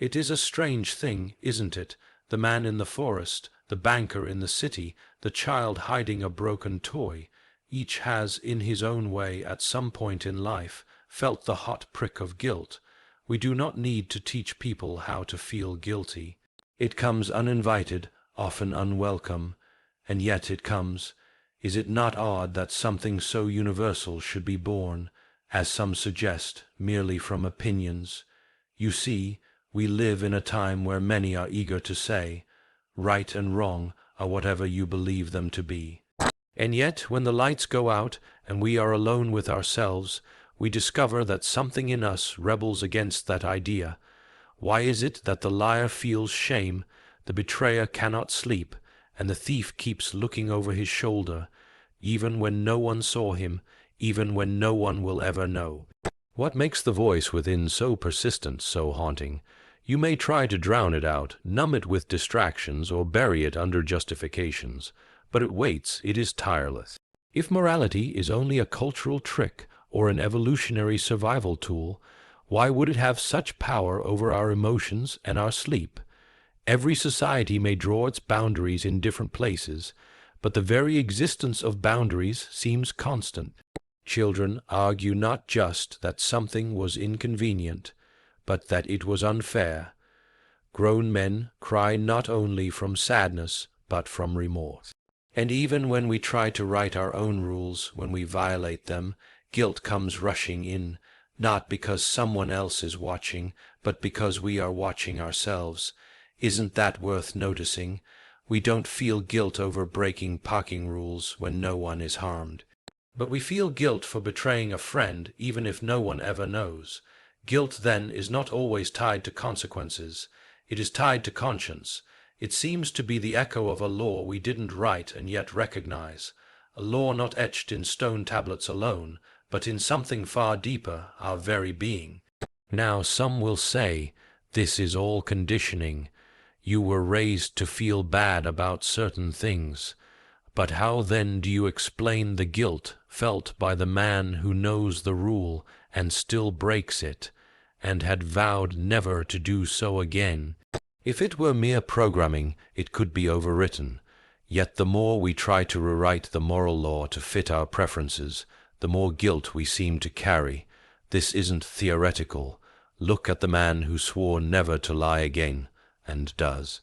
It is a strange thing, isn't it? The man in the forest, the banker in the city, the child hiding a broken toy, each has, in his own way, at some point in life, felt the hot prick of guilt. We do not need to teach people how to feel guilty. It comes uninvited, often unwelcome, and yet it comes. Is it not odd that something so universal should be born, as some suggest, merely from opinions? You see, we live in a time where many are eager to say, right and wrong are whatever you believe them to be. And yet, when the lights go out and we are alone with ourselves, we discover that something in us rebels against that idea. Why is it that the liar feels shame, the betrayer cannot sleep, and the thief keeps looking over his shoulder, even when no one saw him, even when no one will ever know? What makes the voice within so persistent, so haunting? You may try to drown it out, numb it with distractions, or bury it under justifications, but it waits, it is tireless. If morality is only a cultural trick or an evolutionary survival tool, why would it have such power over our emotions and our sleep? Every society may draw its boundaries in different places, but the very existence of boundaries seems constant. Children argue not just that something was inconvenient, but that it was unfair. Grown men cry not only from sadness, but from remorse. And even when we try to write our own rules, when we violate them, guilt comes rushing in, not because someone else is watching, but because we are watching ourselves. Isn't that worth noticing? We don't feel guilt over breaking parking rules when no one is harmed. But we feel guilt for betraying a friend, even if no one ever knows. Guilt, then, is not always tied to consequences. It is tied to conscience. It seems to be the echo of a law we didn't write and yet recognize, a law not etched in stone tablets alone, but in something far deeper, our very being. Now some will say, this is all conditioning. You were raised to feel bad about certain things. But how then do you explain the guilt felt by the man who knows the rule and still breaks it, and had vowed never to do so again? If it were mere programming, it could be overwritten. Yet the more we try to rewrite the moral law to fit our preferences, the more guilt we seem to carry. This isn't theoretical. Look at the man who swore never to lie again, and does.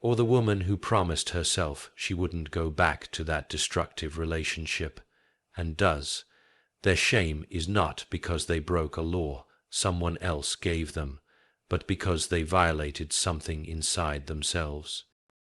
Or the woman who promised herself she wouldn't go back to that destructive relationship, and does. Their shame is not because they broke a law someone else gave them, but because they violated something inside themselves.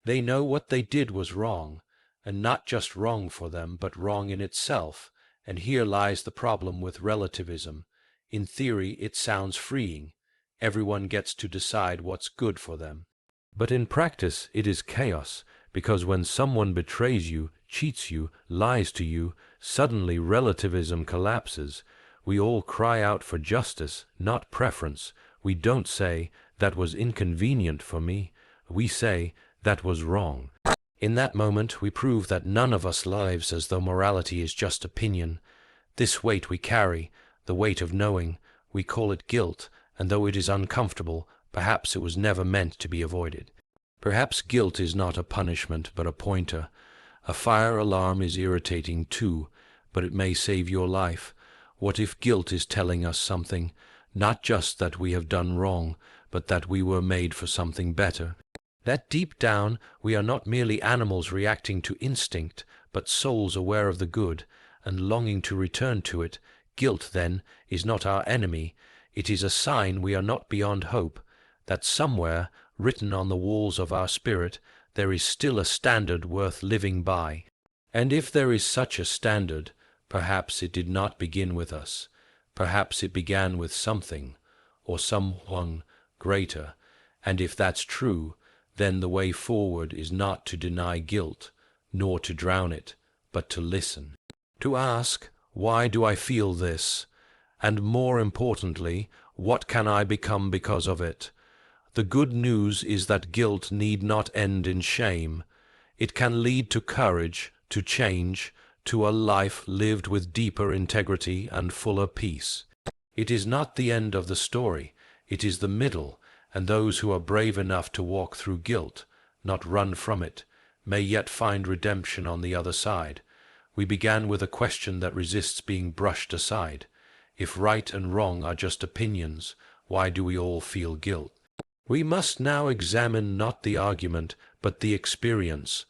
They know what they did was wrong, and not just wrong for them, but wrong in itself, and here lies the problem with relativism. In theory, it sounds freeing. Everyone gets to decide what's good for them. But in practice, it is chaos, because when someone betrays you, cheats you, lies to you, suddenly relativism collapses. We all cry out for justice, not preference. We don't say, that was inconvenient for me. We say, that was wrong. In that moment, we prove that none of us lives as though morality is just opinion. This weight we carry, the weight of knowing, we call it guilt, and though it is uncomfortable, perhaps it was never meant to be avoided. Perhaps guilt is not a punishment, but a pointer. A fire alarm is irritating too, but it may save your life. What if guilt is telling us something, not just that we have done wrong, but that we were made for something better? That deep down we are not merely animals reacting to instinct, but souls aware of the good, and longing to return to it. Guilt, then, is not our enemy. It is a sign we are not beyond hope, that somewhere, written on the walls of our spirit, there is still a standard worth living by. And if there is such a standard, perhaps it did not begin with us. Perhaps it began with something, or someone greater. And if that's true, then the way forward is not to deny guilt, nor to drown it, but to listen. To ask, why do I feel this? And more importantly, what can I become because of it? The good news is that guilt need not end in shame. It can lead to courage, to change, to a life lived with deeper integrity and fuller peace. It is not the end of the story. It is the middle, and those who are brave enough to walk through guilt, not run from it, may yet find redemption on the other side. We began with a question that resists being brushed aside. If right and wrong are just opinions, why do we all feel guilt? We must now examine not the argument, but the experience,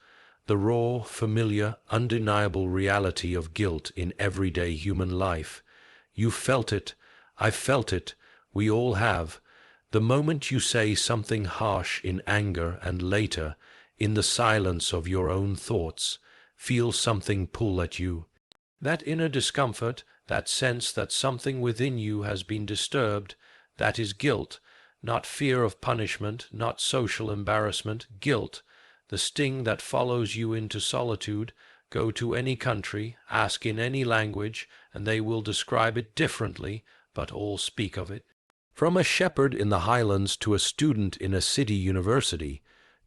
the raw, familiar, undeniable reality of guilt in everyday human life. You felt it, I felt it, we all have. The moment you say something harsh in anger and later, in the silence of your own thoughts, feel something pull at you. That inner discomfort, that sense that something within you has been disturbed, that is guilt, not fear of punishment, not social embarrassment, guilt, the sting that follows you into solitude. Go to any country, ask in any language, and they will describe it differently, but all speak of it. From a shepherd in the highlands to a student in a city university,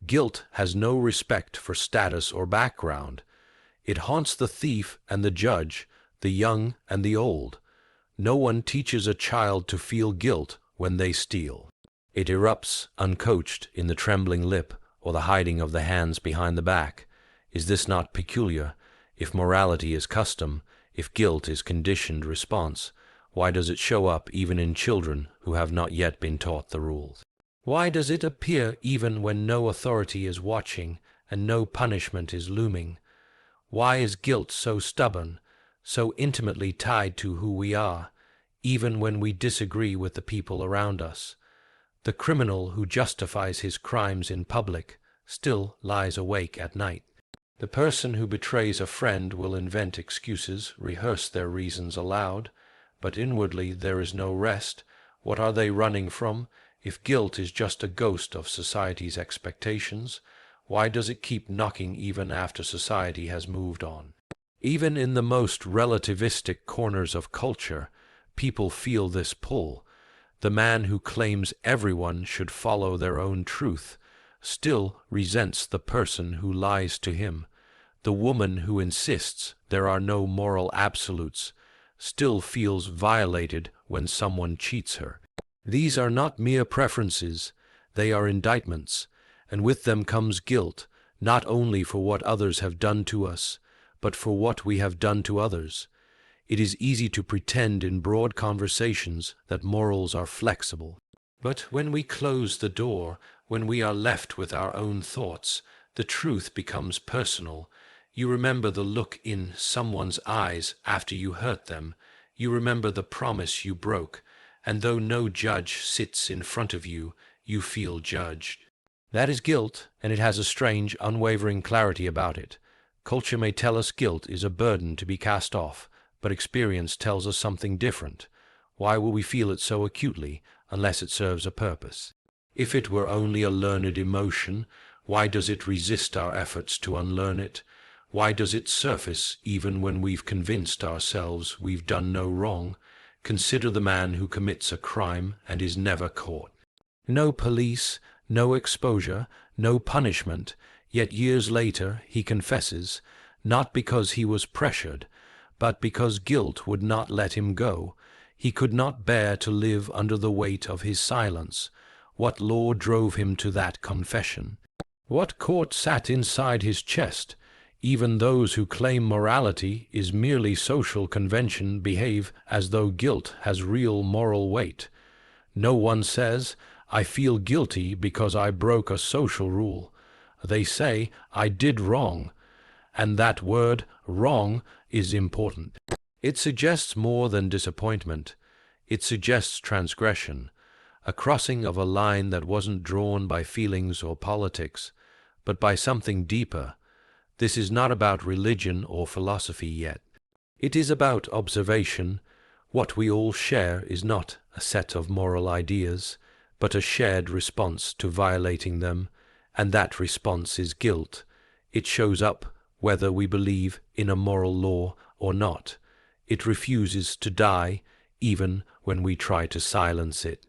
guilt has no respect for status or background. It haunts the thief and the judge, the young and the old. No one teaches a child to feel guilt when they steal. It erupts, uncoached, in the trembling lip or the hiding of the hands behind the back. Is this not peculiar? If morality is custom, if guilt is conditioned response, why does it show up even in children who have not yet been taught the rules? Why does it appear even when no authority is watching and no punishment is looming? Why is guilt so stubborn, so intimately tied to who we are, even when we disagree with the people around us? The criminal who justifies his crimes in public still lies awake at night. The person who betrays a friend will invent excuses, rehearse their reasons aloud, but inwardly there is no rest. What are they running from? If guilt is just a ghost of society's expectations, why does it keep knocking even after society has moved on? Even in the most relativistic corners of culture, people feel this pull. The man who claims everyone should follow their own truth still resents the person who lies to him. The woman who insists there are no moral absolutes still feels violated when someone cheats her. These are not mere preferences, they are indictments, and with them comes guilt, not only for what others have done to us, but for what we have done to others. It is easy to pretend in broad conversations that morals are flexible. But when we close the door, when we are left with our own thoughts, the truth becomes personal. You remember the look in someone's eyes after you hurt them. You remember the promise you broke, and though no judge sits in front of you, you feel judged. That is guilt, and it has a strange, unwavering clarity about it. Culture may tell us guilt is a burden to be cast off, but experience tells us something different. Why will we feel it so acutely unless it serves a purpose? If it were only a learned emotion, why does it resist our efforts to unlearn it? Why does it surface even when we've convinced ourselves we've done no wrong? Consider the man who commits a crime and is never caught. No police, no exposure, no punishment, yet years later he confesses, not because he was pressured, but because guilt would not let him go. He could not bear to live under the weight of his silence. What law drove him to that confession? What court sat inside his chest? Even those who claim morality is merely social convention behave as though guilt has real moral weight. No one says, I feel guilty because I broke a social rule. They say, I did wrong. And that word, wrong, is important. It suggests more than disappointment. It suggests transgression, a crossing of a line that wasn't drawn by feelings or politics, but by something deeper. This is not about religion or philosophy yet. It is about observation. What we all share is not a set of moral ideas, but a shared response to violating them, and that response is guilt. It shows up whether we believe in a moral law or not. It refuses to die even when we try to silence it.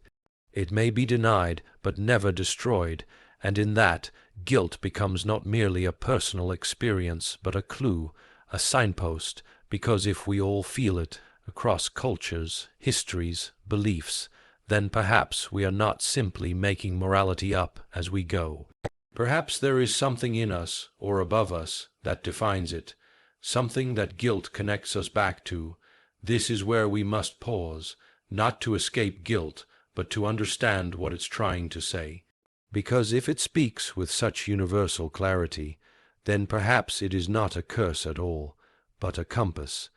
It may be denied but never destroyed, and in that, guilt becomes not merely a personal experience but a clue, a signpost, because if we all feel it, across cultures, histories, beliefs, then perhaps we are not simply making morality up as we go. Perhaps there is something in us or above us that defines it, something that guilt connects us back to. This is where we must pause, not to escape guilt, but to understand what it's trying to say. Because if it speaks with such universal clarity, then perhaps it is not a curse at all, but a compass,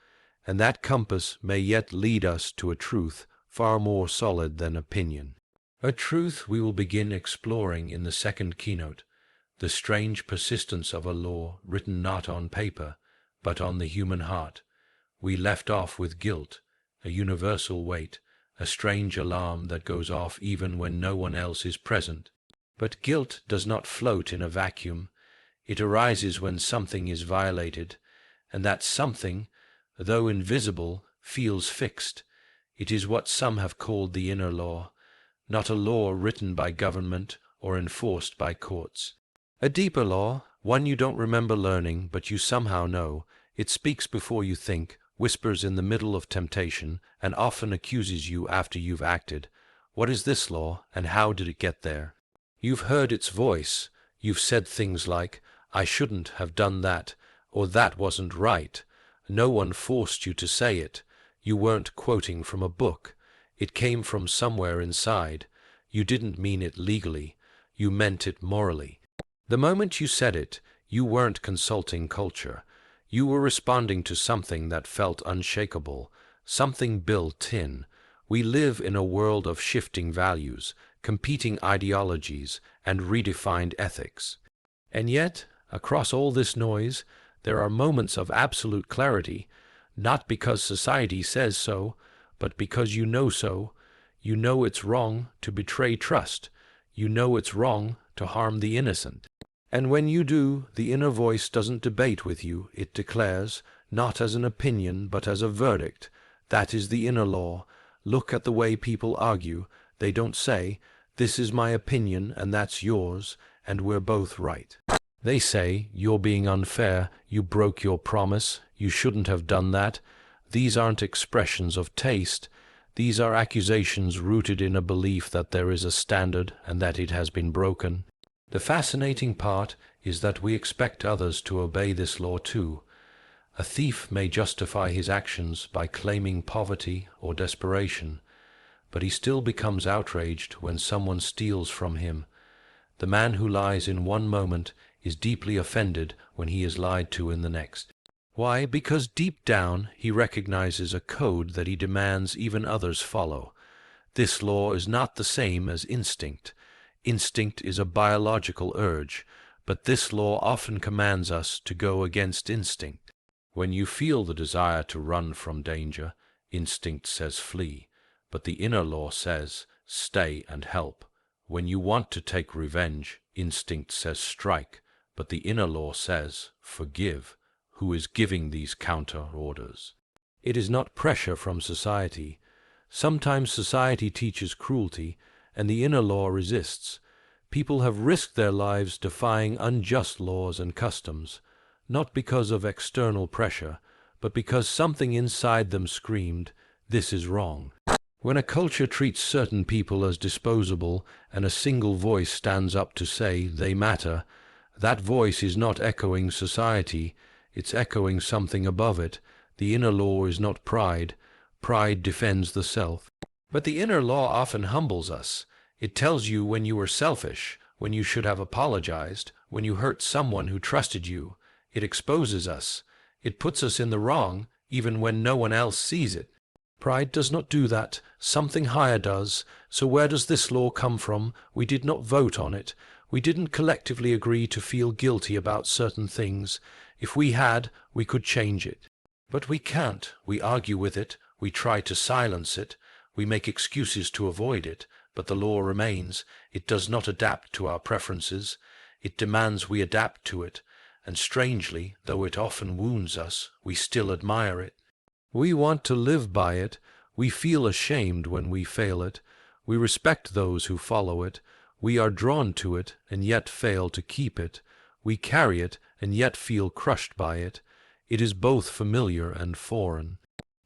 and that compass may yet lead us to a truth far more solid than opinion. A truth we will begin exploring in the second keynote, the strange persistence of a law written not on paper, but on the human heart. We left off with guilt, a universal weight, a strange alarm that goes off even when no one else is present. But guilt does not float in a vacuum. It arises when something is violated, and that something, though invisible, feels fixed. It is what some have called the inner law, not a law written by government or enforced by courts. A deeper law, one you don't remember learning, but you somehow know. It speaks before you think, whispers in the middle of temptation, and often accuses you after you've acted. What is this law, and how did it get there? You've heard its voice. You've said things like, "I shouldn't have done that," or "that wasn't right." No one forced you to say it. You weren't quoting from a book. It came from somewhere inside. You didn't mean it legally. You meant it morally. The moment you said it, you weren't consulting culture. You were responding to something that felt unshakable, something built in. We live in a world of shifting values, competing ideologies, and redefined ethics. And yet, across all this noise, there are moments of absolute clarity, not because society says so, but because you know so. You know it's wrong to betray trust. You know it's wrong to harm the innocent. And when you do, the inner voice doesn't debate with you. It declares, not as an opinion, but as a verdict. That is the inner law. Look at the way people argue. They don't say, "This is my opinion and that's yours, and we're both right." They say, "You're being unfair, you broke your promise, you shouldn't have done that." These aren't expressions of taste. These are accusations rooted in a belief that there is a standard and that it has been broken. The fascinating part is that we expect others to obey this law too. A thief may justify his actions by claiming poverty or desperation, but he still becomes outraged when someone steals from him. The man who lies in one moment is deeply offended when he is lied to in the next. Why? Because deep down he recognizes a code that he demands even others follow. This law is not the same as instinct. Instinct is a biological urge, but this law often commands us to go against instinct. When you feel the desire to run from danger, instinct says flee, but the inner law says stay and help. When you want to take revenge, instinct says strike, but the inner law says forgive. Who is giving these counter orders? It is not pressure from society. Sometimes society teaches cruelty, and the inner law resists. People have risked their lives defying unjust laws and customs, not because of external pressure, but because something inside them screamed, "This is wrong." When a culture treats certain people as disposable and a single voice stands up to say they matter, that voice is not echoing society, it's echoing something above it. The inner law is not pride. Pride defends the self. But the inner law often humbles us. It tells you when you were selfish, when you should have apologized, when you hurt someone who trusted you. It exposes us. It puts us in the wrong, even when no one else sees it. Pride does not do that. Something higher does. So where does this law come from? We did not vote on it. We didn't collectively agree to feel guilty about certain things. If we had, we could change it. But we can't. We argue with it. We try to silence it. We make excuses to avoid it. But the law remains. It does not adapt to our preferences. It demands we adapt to it. And strangely, though it often wounds us, we still admire it. We want to live by it. We feel ashamed when we fail it. We respect those who follow it. We are drawn to it and yet fail to keep it. We carry it and yet feel crushed by it. It is both familiar and foreign.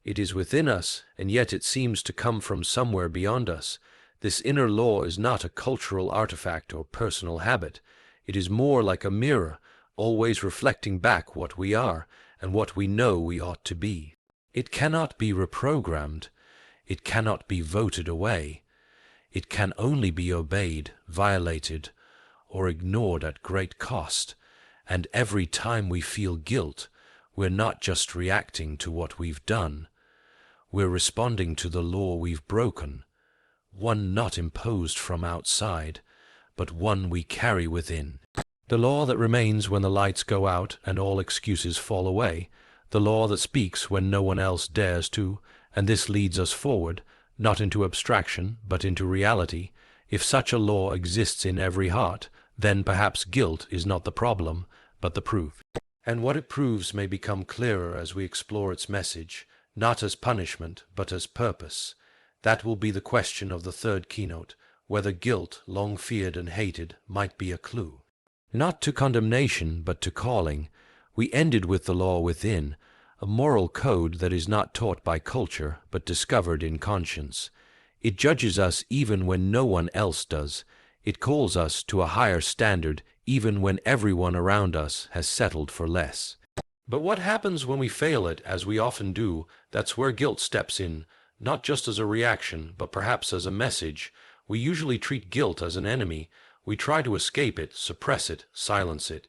It is within us, and yet it seems to come from somewhere beyond us. This inner law is not a cultural artifact or personal habit. It is more like a mirror, always reflecting back what we are and what we know we ought to be. It cannot be reprogrammed. It cannot be voted away. It can only be obeyed, violated, or ignored at great cost. And every time we feel guilt, we're not just reacting to what we've done. We're responding to the law we've broken, one not imposed from outside, but one we carry within. The law that remains when the lights go out and all excuses fall away, the law that speaks when no one else dares to, and this leads us forward, not into abstraction, but into reality. If such a law exists in every heart, then perhaps guilt is not the problem, but the proof. And what it proves may become clearer as we explore its message, not as punishment, but as purpose. That will be the question of the third keynote, whether guilt, long feared and hated, might be a clue. Not to condemnation, but to calling. We ended with the law within, a moral code that is not taught by culture, but discovered in conscience. It judges us even when no one else does. It calls us to a higher standard even when everyone around us has settled for less. But what happens when we fail it, as we often do? That's where guilt steps in, not just as a reaction, but perhaps as a message. We usually treat guilt as an enemy. We try to escape it, suppress it, silence it.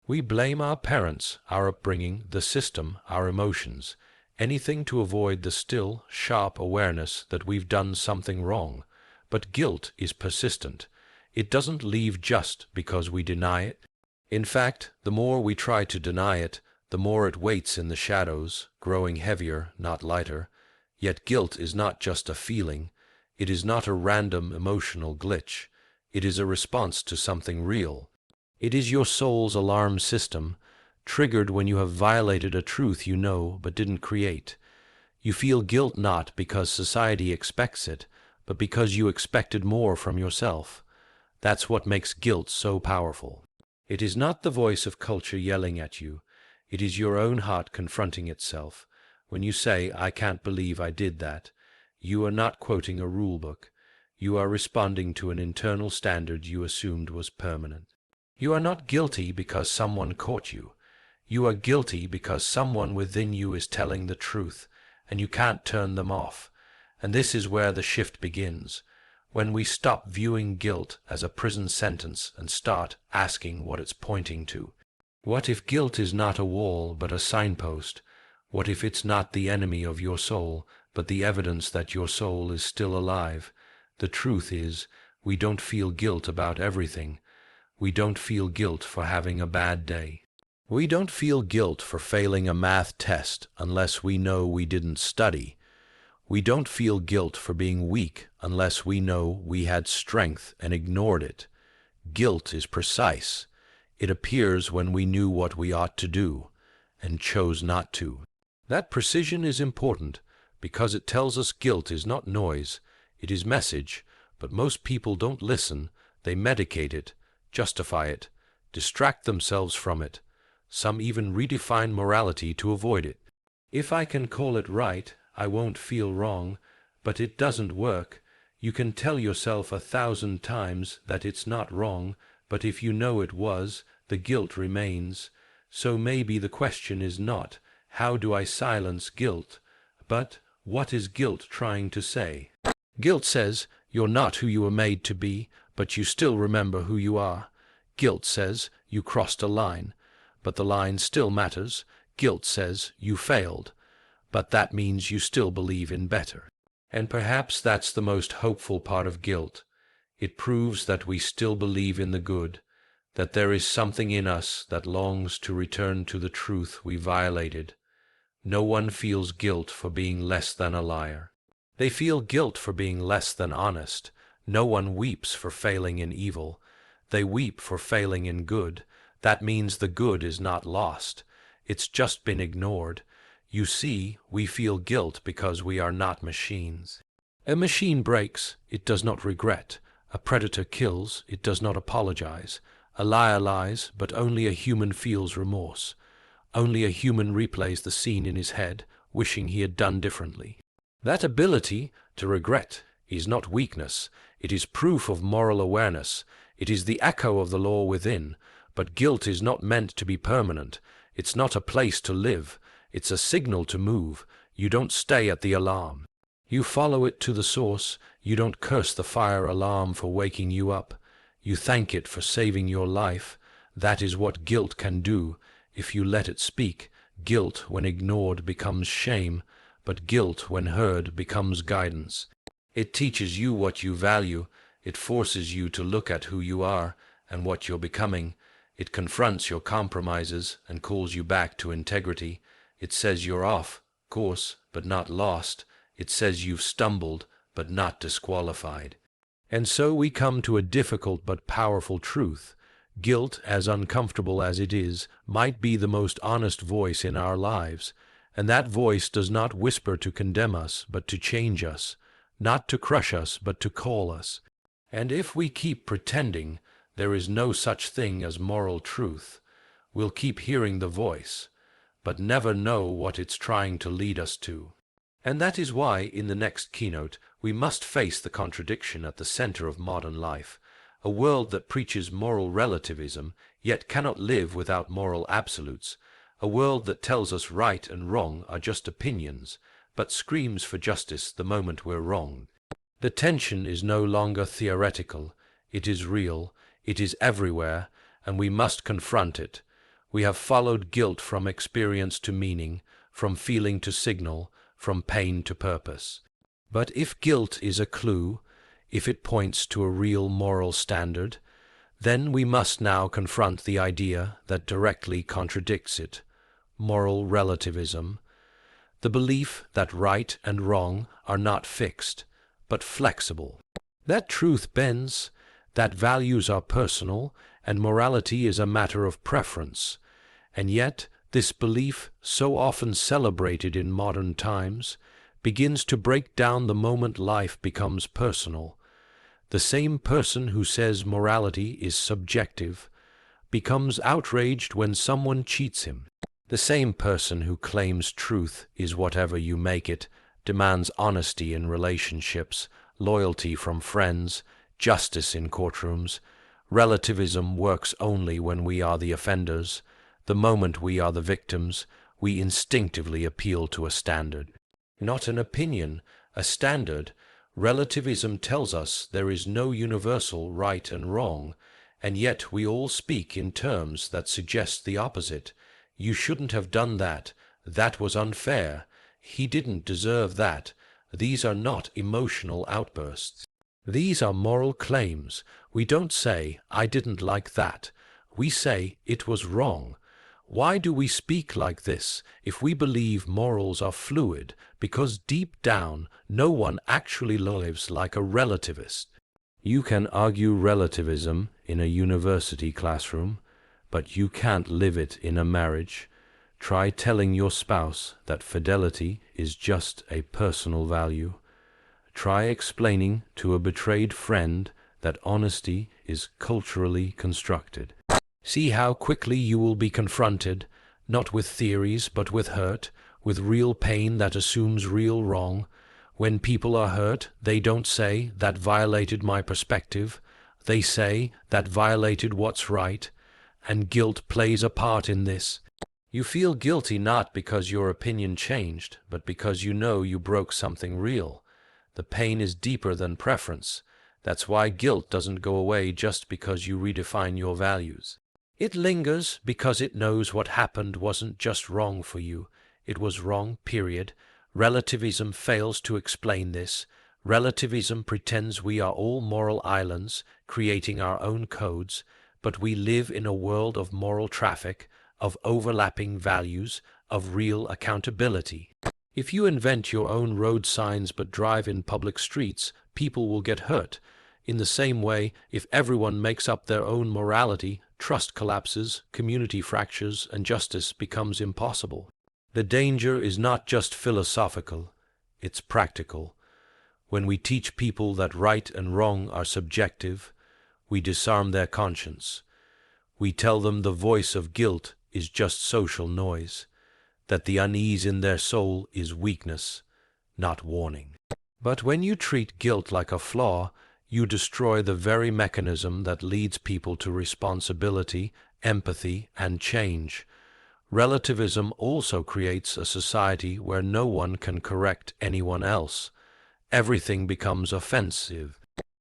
We blame our parents, our upbringing, the system, our emotions, anything to avoid the still, sharp awareness that we've done something wrong. But guilt is persistent. It doesn't leave just because we deny it. In fact, the more we try to deny it, the more it waits in the shadows, growing heavier, not lighter. Yet guilt is not just a feeling. It is not a random emotional glitch. It is a response to something real. It is your soul's alarm system, triggered when you have violated a truth you know but didn't create. You feel guilt not because society expects it, but because you expected more from yourself. That's what makes guilt so powerful. It is not the voice of culture yelling at you. It is your own heart confronting itself. When you say, "I can't believe I did that," you are not quoting a rule book. You are responding to an internal standard you assumed was permanent. You are not guilty because someone caught you. You are guilty because someone within you is telling the truth, and you can't turn them off. And this is where the shift begins, when we stop viewing guilt as a prison sentence and start asking what it's pointing to. What if guilt is not a wall but a signpost? What if it's not the enemy of your soul, but the evidence that your soul is still alive? The truth is, we don't feel guilt about everything. We don't feel guilt for having a bad day. We don't feel guilt for failing a math test unless we know we didn't study. We don't feel guilt for being weak unless we know we had strength and ignored it. Guilt is precise. It appears when we knew what we ought to do and chose not to. That precision is important because it tells us guilt is not noise, it is message, but most people don't listen. They medicate it, justify it, distract themselves from it. Some even redefine morality to avoid it. If I can call it right, I won't feel wrong, but it doesn't work. You can tell yourself 1,000 times that it's not wrong, but if you know it was, the guilt remains. So maybe the question is not, how do I silence guilt, but what is guilt trying to say? Guilt says, you're not who you were made to be, but you still remember who you are. Guilt says, you crossed a line, but the line still matters. Guilt says, you failed, but that means you still believe in better. And perhaps that's the most hopeful part of guilt. It proves that we still believe in the good, that there is something in us that longs to return to the truth we violated. No one feels guilt for being less than a liar. They feel guilt for being less than honest. No one weeps for failing in evil. They weep for failing in good. That means the good is not lost. It's just been ignored. You see, we feel guilt because we are not machines. A machine breaks, it does not regret. A predator kills, it does not apologize. A liar lies, but only a human feels remorse. Only a human replays the scene in his head, wishing he had done differently. That ability to regret is not weakness, It is proof of moral awareness. It is the echo of the law within. But guilt is not meant to be permanent. It's not a place to live. It's a signal to move. You don't stay at the alarm. You follow it to the source. You don't curse the fire alarm for waking you up. You thank it for saving your life. That is what guilt can do, if you let it speak. Guilt, when ignored, becomes shame, but guilt, when heard, becomes guidance. It teaches you what you value. It forces you to look at who you are and what you're becoming. It confronts your compromises and calls you back to integrity. It says you're off course, but not lost. It says you've stumbled, but not disqualified. And so we come to a difficult but powerful truth. Guilt, as uncomfortable as it is, might be the most honest voice in our lives. And that voice does not whisper to condemn us, but to change us. Not to crush us, but to call us. And if we keep pretending there is no such thing as moral truth, we'll keep hearing the voice, but never know what it's trying to lead us to. And that is why, in the next keynote, we must face the contradiction at the center of modern life. A world that preaches moral relativism, yet cannot live without moral absolutes. A world that tells us right and wrong are just opinions, but screams for justice the moment we're wronged. The tension is no longer theoretical. It is real. It is everywhere, and we must confront it. We have followed guilt from experience to meaning, from feeling to signal, from pain to purpose. But if guilt is a clue, if it points to a real moral standard, then we must now confront the idea that directly contradicts it: moral relativism, the belief that right and wrong are not fixed, but flexible. That truth bends, that values are personal, and morality is a matter of preference. And yet, this belief, so often celebrated in modern times, begins to break down the moment life becomes personal. The same person who says morality is subjective becomes outraged when someone cheats him. The same person who claims truth is whatever you make it demands honesty in relationships, loyalty from friends, justice in courtrooms. Relativism works only when we are the offenders. The moment we are the victims, we instinctively appeal to a standard. Not an opinion, a standard. Relativism tells us there is no universal right and wrong, and yet we all speak in terms that suggest the opposite. You shouldn't have done that. That was unfair. He didn't deserve that. These are not emotional outbursts. These are moral claims. We don't say, "I didn't like that." We say, "It was wrong." Why do we speak like this if we believe morals are fluid? Because deep down, no one actually lives like a relativist. You can argue relativism in a university classroom, but you can't live it in a marriage. Try telling your spouse that fidelity is just a personal value. Try explaining to a betrayed friend that honesty is culturally constructed. See how quickly you will be confronted, not with theories, but with hurt, with real pain that assumes real wrong. When people are hurt, they don't say, "That violated my perspective." They say, "That violated what's right." And guilt plays a part in this. You feel guilty not because your opinion changed, but because you know you broke something real. The pain is deeper than preference. That's why guilt doesn't go away just because you redefine your values. It lingers because it knows what happened wasn't just wrong for you. It was wrong, period. Relativism fails to explain this. Relativism pretends we are all moral islands, creating our own codes, but we live in a world of moral traffic, of overlapping values, of real accountability. If you invent your own road signs but drive in public streets, people will get hurt. In the same way, if everyone makes up their own morality, trust collapses, community fractures, and justice becomes impossible. The danger is not just philosophical, it's practical. When we teach people that right and wrong are subjective, we disarm their conscience. We tell them the voice of guilt is just social noise, that the unease in their soul is weakness, not warning. But when you treat guilt like a flaw, you destroy the very mechanism that leads people to responsibility, empathy, and change. Relativism also creates a society where no one can correct anyone else. Everything becomes offensive.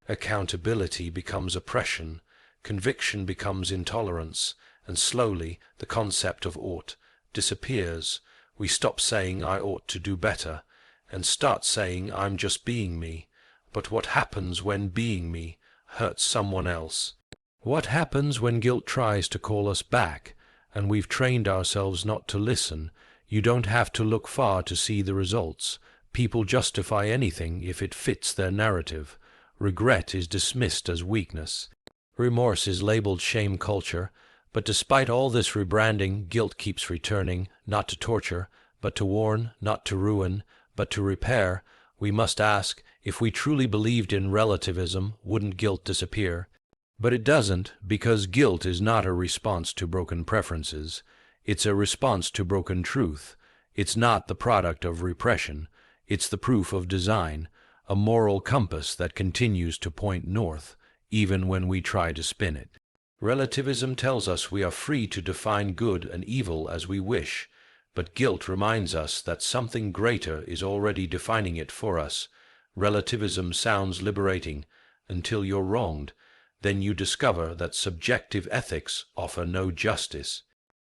Accountability becomes oppression. Conviction becomes intolerance. And slowly, the concept of ought disappears. We stop saying I ought to do better and start saying I'm just being me. But what happens when being me hurts someone else? What happens when guilt tries to call us back, and we've trained ourselves not to listen? You don't have to look far to see the results. People justify anything if it fits their narrative. Regret is dismissed as weakness. Remorse is labeled shame culture. But despite all this rebranding, guilt keeps returning, not to torture, but to warn, not to ruin, but to repair. We must ask, if we truly believed in relativism, wouldn't guilt disappear? But it doesn't, because guilt is not a response to broken preferences. It's a response to broken truth. It's not the product of repression. It's the proof of design, a moral compass that continues to point north, even when we try to spin it. Relativism tells us we are free to define good and evil as we wish, but guilt reminds us that something greater is already defining it for us. Relativism sounds liberating until you're wronged. Then you discover that subjective ethics offer no justice.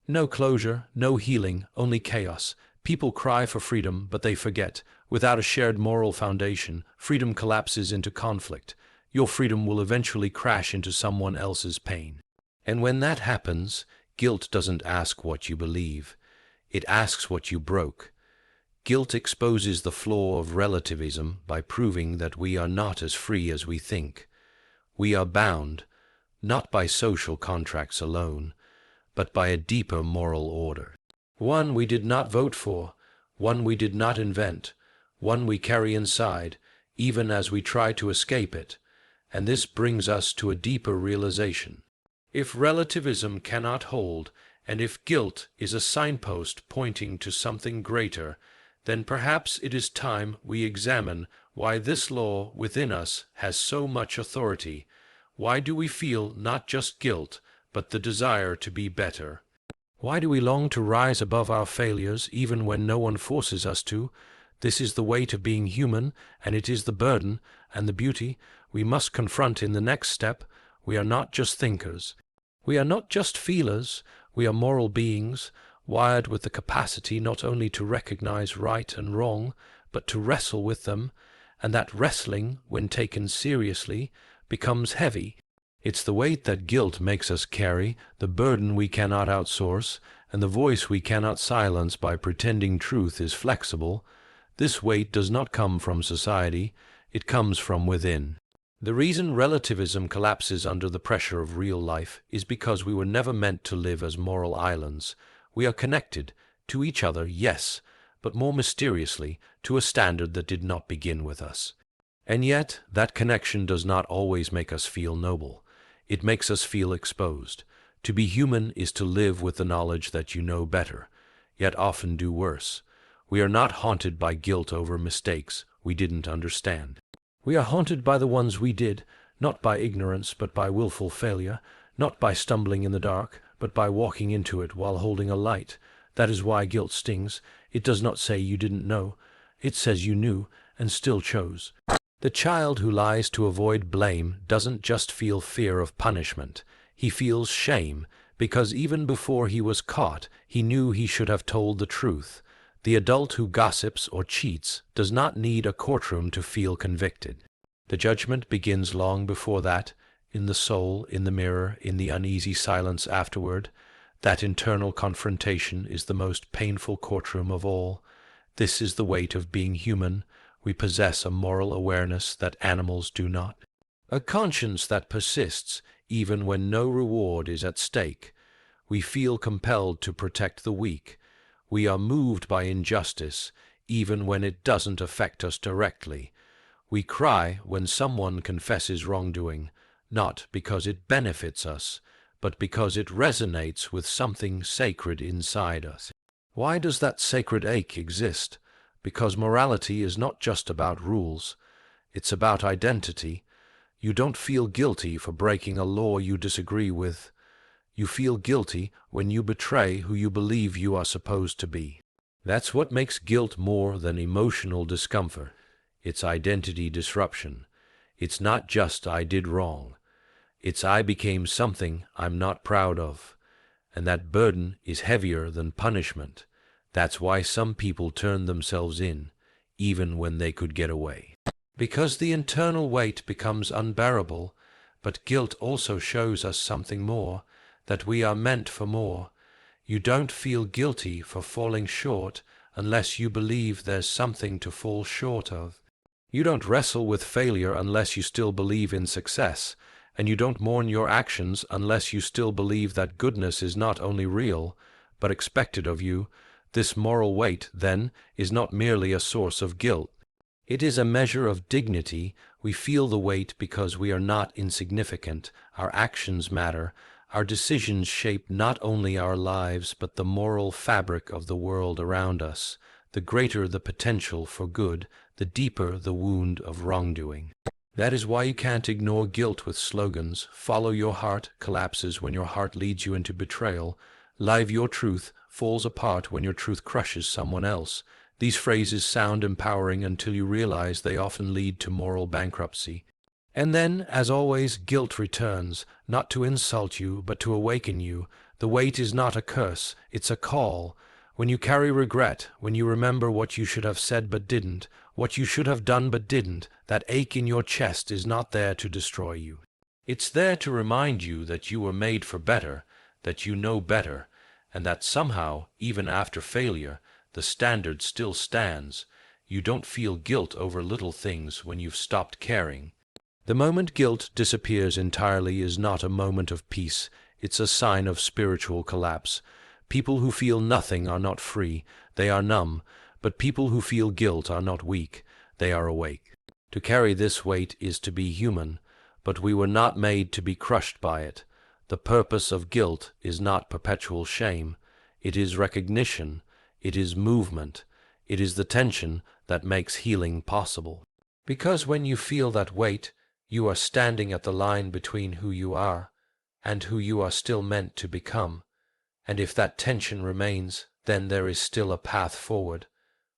No closure, no healing, only chaos. People cry for freedom, but they forget. Without a shared moral foundation, freedom collapses into conflict. Your freedom will eventually crash into someone else's pain. And when that happens, guilt doesn't ask what you believe. It asks what you broke. Guilt exposes the flaw of relativism by proving that we are not as free as we think. We are bound, not by social contracts alone, but by a deeper moral order. One we did not vote for, one we did not invent, one we carry inside, even as we try to escape it. And this brings us to a deeper realization. If relativism cannot hold, and if guilt is a signpost pointing to something greater, then perhaps it is time we examine why this law within us has so much authority. Why do we feel not just guilt, but the desire to be better? Why do we long to rise above our failures even when no one forces us to? This is the weight of being human, and it is the burden and the beauty we must confront in the next step. We are not just thinkers. We are not just feelers. We are moral beings, wired with the capacity not only to recognize right and wrong, but to wrestle with them, and that wrestling, when taken seriously, becomes heavy. It's the weight that guilt makes us carry, the burden we cannot outsource, and the voice we cannot silence by pretending truth is flexible. This weight does not come from society, it comes from within. The reason relativism collapses under the pressure of real life is because we were never meant to live as moral islands. We are connected to each other, yes, but more mysteriously to a standard that did not begin with us. And yet, that connection does not always make us feel noble. It makes us feel exposed. To be human is to live with the knowledge that you know better, yet often do worse. We are not haunted by guilt over mistakes we didn't understand. We are haunted by the ones we did, not by ignorance, but by willful failure, not by stumbling in the dark, but by walking into it while holding a light. That is why guilt stings. It does not say you didn't know. It says you knew and still chose. The child who lies to avoid blame doesn't just feel fear of punishment. He feels shame, because even before he was caught, he knew he should have told the truth. The adult who gossips or cheats does not need a courtroom to feel convicted. The judgment begins long before that, in the soul, in the mirror, in the uneasy silence afterward. That internal confrontation is the most painful courtroom of all. This is the weight of being human. We possess a moral awareness that animals do not. A conscience that persists even when no reward is at stake. We feel compelled to protect the weak. We are moved by injustice even when it doesn't affect us directly. We cry when someone confesses wrongdoing, not because it benefits us, but because it resonates with something sacred inside us. Why does that sacred ache exist? Because morality is not just about rules. It's about identity. You don't feel guilty for breaking a law you disagree with. You feel guilty when you betray who you believe you are supposed to be. That's what makes guilt more than emotional discomfort. It's identity disruption. It's not just I did wrong. It's I became something I'm not proud of. And that burden is heavier than punishment. That's why some people turn themselves in, even when they could get away. Because the internal weight becomes unbearable, but guilt also shows us something more, that we are meant for more. You don't feel guilty for falling short unless you believe there's something to fall short of. You don't wrestle with failure unless you still believe in success, and you don't mourn your actions unless you still believe that goodness is not only real, but expected of you. This moral weight, then, is not merely a source of guilt. It is a measure of dignity. We feel the weight because we are not insignificant. Our actions matter. Our decisions shape not only our lives, but the moral fabric of the world around us. The greater the potential for good, the deeper the wound of wrongdoing. That is why you can't ignore guilt with slogans. Follow your heart collapses when your heart leads you into betrayal. Live your truth falls apart when your truth crushes someone else. These phrases sound empowering until you realize they often lead to moral bankruptcy. And then, as always, guilt returns, not to insult you, but to awaken you. The weight is not a curse, it's a call. When you carry regret, when you remember what you should have said but didn't, what you should have done but didn't, that ache in your chest is not there to destroy you. It's there to remind you that you were made for better, that you know better, and that somehow, even after failure, the standard still stands. You don't feel guilt over little things when you've stopped caring. The moment guilt disappears entirely is not a moment of peace. It's a sign of spiritual collapse. People who feel nothing are not free, they are numb. But people who feel guilt are not weak, they are awake. To carry this weight is to be human, but we were not made to be crushed by it. The purpose of guilt is not perpetual shame. It is recognition. It is movement. It is the tension that makes healing possible. Because when you feel that weight, you are standing at the line between who you are and who you are still meant to become. And if that tension remains, then there is still a path forward,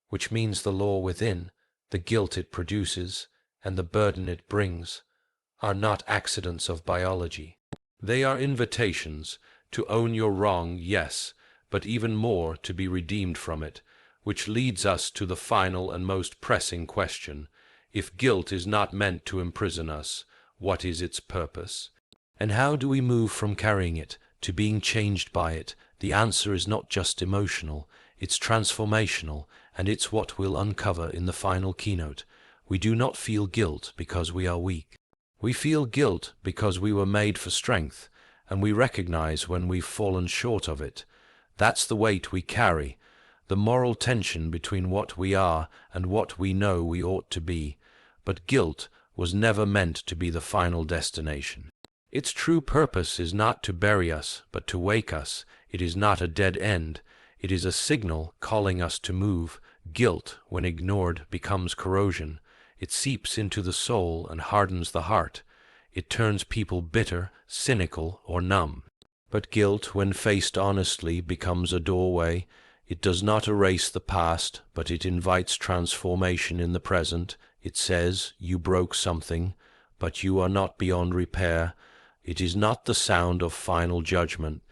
which means the law within, the guilt it produces, and the burden it brings, are not accidents of biology. They are invitations to own your wrong, yes, but even more to be redeemed from it, which leads us to the final and most pressing question. If guilt is not meant to imprison us, what is its purpose? And how do we move from carrying it to being changed by it? The answer is not just emotional, it's transformational, and it's what we'll uncover in the final keynote. We do not feel guilt because we are weak. We feel guilt because we were made for strength, and we recognize when we've fallen short of it. That's the weight we carry, the moral tension between what we are and what we know we ought to be. But guilt was never meant to be the final destination. Its true purpose is not to bury us, but to wake us. It is not a dead end. It is a signal calling us to move. Guilt, when ignored, becomes corrosion. It seeps into the soul and hardens the heart. It turns people bitter, cynical, or numb. But guilt, when faced honestly, becomes a doorway. It does not erase the past, but it invites transformation in the present. It says, you broke something, but you are not beyond repair. It is not the sound of final judgment.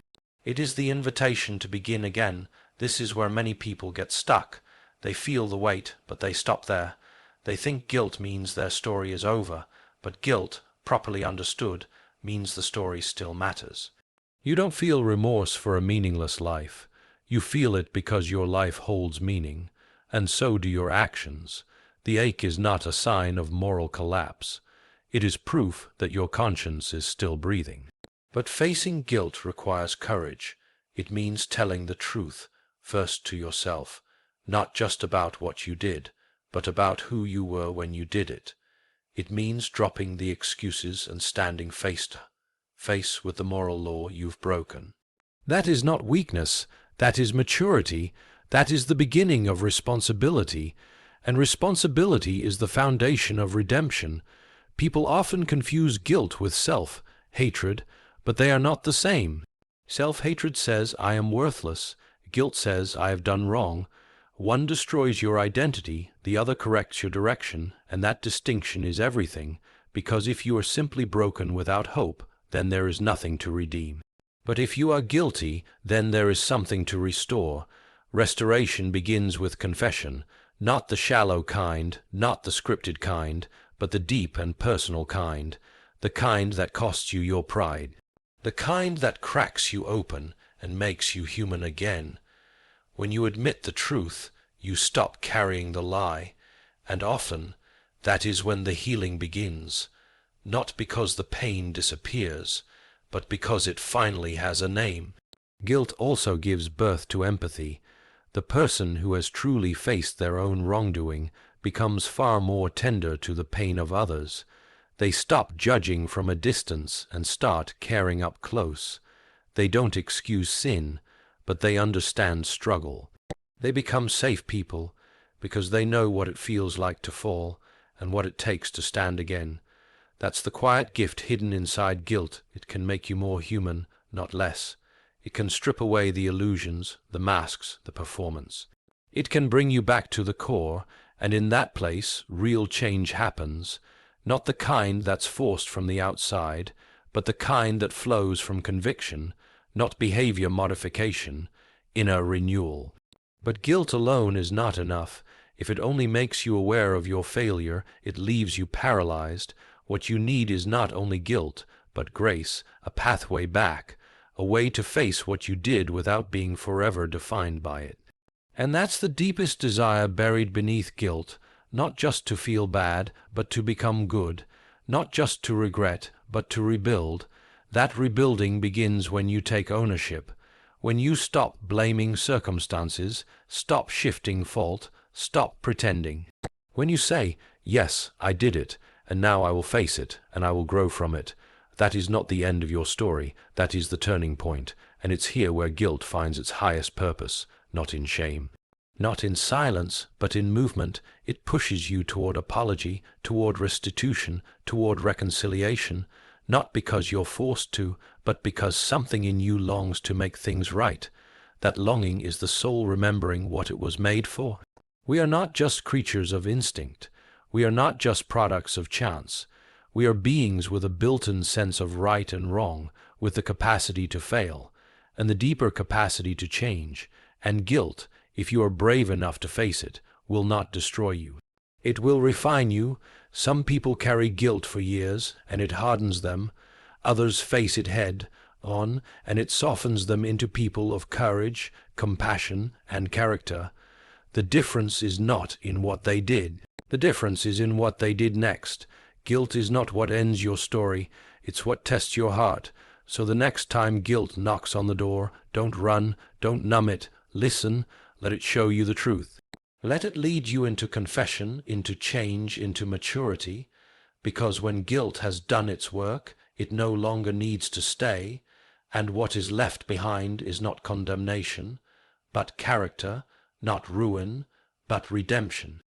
It is the invitation to begin again. This is where many people get stuck. They feel the weight, but they stop there. They think guilt means their story is over, but guilt, properly understood, means the story still matters. You don't feel remorse for a meaningless life. You feel it because your life holds meaning, and so do your actions. The ache is not a sign of moral collapse. It is proof that your conscience is still breathing. But facing guilt requires courage. It means telling the truth, first to yourself, not just about what you did, but about who you were when you did it. It means dropping the excuses and standing face to face with the moral law you've broken. That is not weakness, that is maturity, that is the beginning of responsibility, and responsibility is the foundation of redemption. People often confuse guilt with self-hatred, but they are not the same. Self-hatred says, I am worthless. Guilt says, I have done wrong. One destroys your identity, the other corrects your direction, and that distinction is everything, because if you are simply broken without hope, then there is nothing to redeem. But if you are guilty, then there is something to restore. Restoration begins with confession, not the shallow kind, not the scripted kind, but the deep and personal kind, the kind that costs you your pride, the kind that cracks you open and makes you human again. When you admit the truth, you stop carrying the lie, and often that is when the healing begins, not because the pain disappears, but because it finally has a name. Guilt also gives birth to empathy. The person who has truly faced their own wrongdoing becomes far more tender to the pain of others. They stop judging from a distance and start caring up close. They don't excuse sin, but they understand struggle. They become safe people because they know what it feels like to fall and what it takes to stand again. That's the quiet gift hidden inside guilt. It can make you more human, not less. It can strip away the illusions, the masks, the performance. It can bring you back to the core, and in that place, real change happens. Not the kind that's forced from the outside, but the kind that flows from conviction, not behavior modification, inner renewal. But guilt alone is not enough. If it only makes you aware of your failure, it leaves you paralyzed. What you need is not only guilt, but grace, a pathway back, a way to face what you did without being forever defined by it. And that's the deepest desire buried beneath guilt, not just to feel bad, but to become good, not just to regret, but to rebuild. That rebuilding begins when you take ownership, when you stop blaming circumstances, stop shifting fault, stop pretending. When you say, yes, I did it, and now I will face it, and I will grow from it. That is not the end of your story, that is the turning point, and it's here where guilt finds its highest purpose, not in shame. Not in silence, but in movement. It pushes you toward apology, toward restitution, toward reconciliation, not because you're forced to, but because something in you longs to make things right. That longing is the soul remembering what it was made for. We are not just creatures of instinct. We are not just products of chance. We are beings with a built-in sense of right and wrong, with the capacity to fail, and the deeper capacity to change. And guilt, if you are brave enough to face it, will not destroy you. It will refine you. Some people carry guilt for years, and it hardens them. Others face it head-on, and it softens them into people of courage, compassion, and character. The difference is not in what they did. The difference is in what they did next. Guilt is not what ends your story, it's what tests your heart. So the next time guilt knocks on the door, don't run, don't numb it, listen, let it show you the truth. Let it lead you into confession, into change, into maturity, because when guilt has done its work, it no longer needs to stay, and what is left behind is not condemnation, but character, not ruin, but redemption.